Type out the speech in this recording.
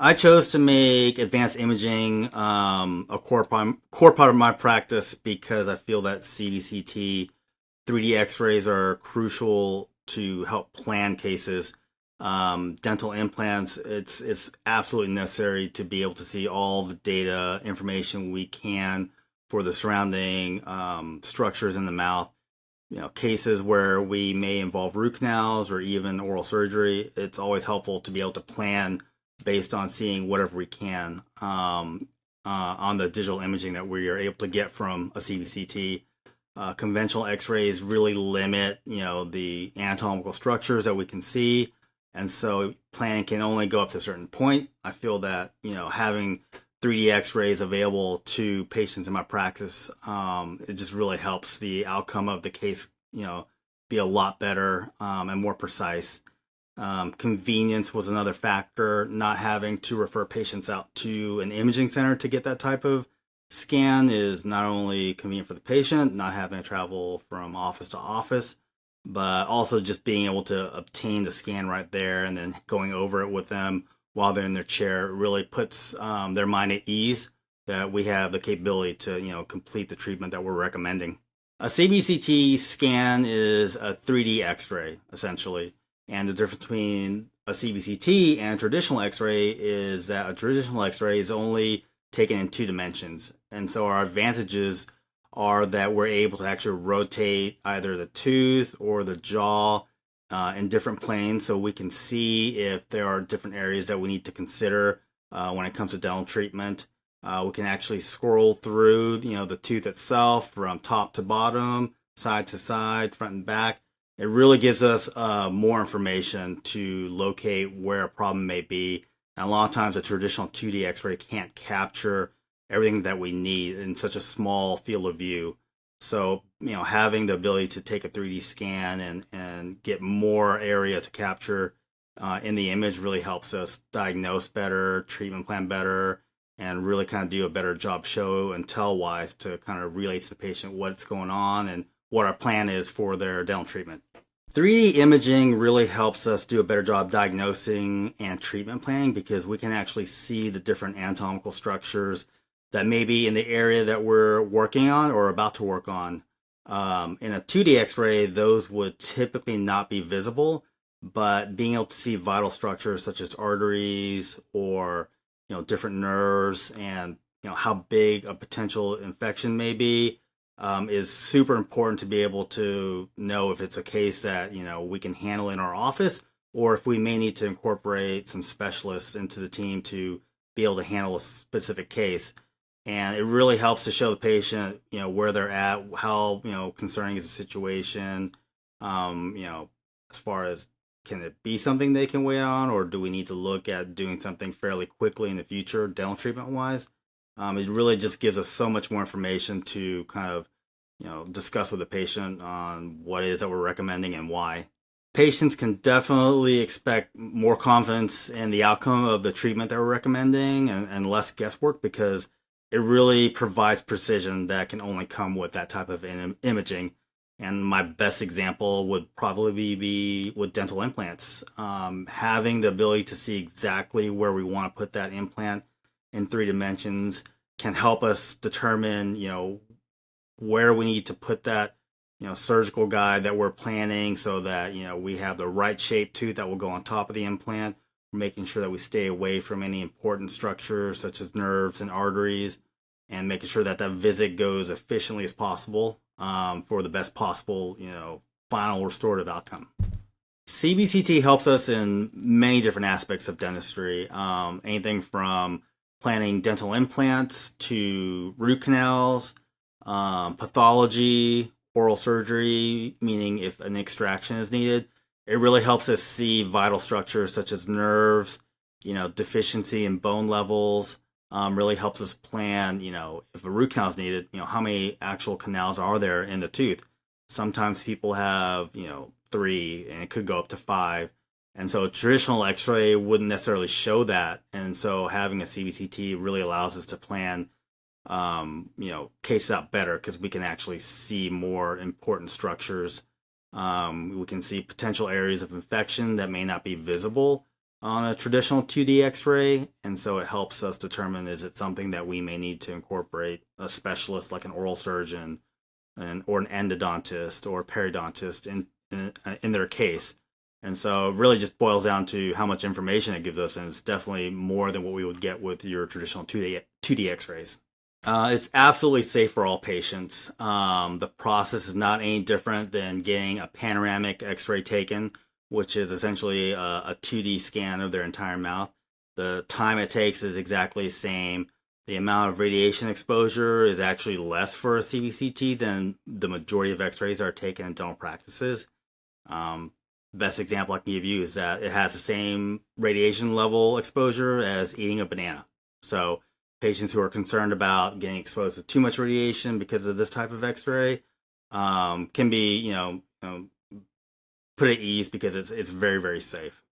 I chose to make advanced imaging a core part of my practice because I feel that CBCT 3D X-rays are crucial to help plan cases. Dental implants, it's absolutely necessary to be able to see all the data information we can for the surrounding structures in the mouth. Cases where we may involve root canals or even oral surgery, it's always helpful to be able to plan based on seeing whatever we can on the digital imaging that we are able to get from a CBCT. Conventional X-rays really limit, the anatomical structures that we can see, and so planning can only go up to a certain point. I feel that having 3D X-rays available to patients in my practice, it just really helps the outcome of the case, be a lot better and more precise. Convenience was another factor, not having to refer patients out to an imaging center to get that type of scan is not only convenient for the patient, not having to travel from office to office, but also just being able to obtain the scan right there and then going over it with them while they're in their chair really puts their mind at ease that we have the capability to complete the treatment that we're recommending. A CBCT scan is a 3D X-ray essentially, and the difference between a CBCT and a traditional X-ray is that a traditional X-ray is only taken in 2 dimensions, and so our advantages are that we're able to actually rotate either the tooth or the jaw in different planes so we can see if there are different areas that we need to consider when it comes to dental treatment. We can actually scroll through, the tooth itself from top to bottom, side to side, front and back. It really gives us more information to locate where a problem may be. And a lot of times, a traditional 2D X-ray can't capture everything that we need in such a small field of view. So, having the ability to take a 3D scan and get more area to capture in the image really helps us diagnose better, treatment plan better, and really kind of do a better job show and tell wise to kind of relate to the patient what's going on and what our plan is for their dental treatment. 3D imaging really helps us do a better job diagnosing and treatment planning because we can actually see the different anatomical structures that may be in the area that we're working on or about to work on. In a 2D X-ray, those would typically not be visible, but being able to see vital structures such as arteries or different nerves and how big a potential infection may be is super important to be able to know if it's a case that we can handle in our office or if we may need to incorporate some specialists into the team to be able to handle a specific case. And it really helps to show the patient where they're at, how concerning is the situation, as far as can it be something they can wait on, or do we need to look at doing something fairly quickly in the future, dental treatment wise? It really just gives us so much more information to kind of discuss with the patient on what it is that we're recommending and why. Patients can definitely expect more confidence in the outcome of the treatment that we're recommending and less guesswork because it really provides precision that can only come with that type of imaging. And my best example would probably be with dental implants. Having the ability to see exactly where we want to put that implant in 3 dimensions can help us determine, where we need to put that, surgical guide that we're planning so that, we have the right shaped tooth that will go on top of the implant. We're making sure that we stay away from any important structures such as nerves and arteries and making sure that that visit goes efficiently as possible for the best possible, final restorative outcome. CBCT helps us in many different aspects of dentistry. Anything from planning dental implants to root canals, pathology, oral surgery, meaning if an extraction is needed. It really helps us see vital structures such as nerves, deficiency in bone levels. Really helps us plan, if a root canal is needed, how many actual canals are there in the tooth. Sometimes people have, 3, and it could go up to 5. And so a traditional x-ray wouldn't necessarily show that. And so having a CBCT really allows us to plan cases out better because we can actually see more important structures. We can see potential areas of infection that may not be visible on a traditional 2D X-ray, and so it helps us determine is it something that we may need to incorporate a specialist like an oral surgeon or an endodontist or periodontist in their case. And so it really just boils down to how much information it gives us, and it's definitely more than what we would get with your traditional 2D X-rays. It's absolutely safe for all patients. The process is not any different than getting a panoramic X-ray taken, which is essentially a 2D scan of their entire mouth. The time it takes is exactly the same. The amount of radiation exposure is actually less for a CBCT than the majority of X-rays are taken in dental practices. Um, Best example I can give you is that it has the same radiation level exposure as eating a banana. So patients who are concerned about getting exposed to too much radiation because of this type of X-ray can be, put at ease because it's very very safe.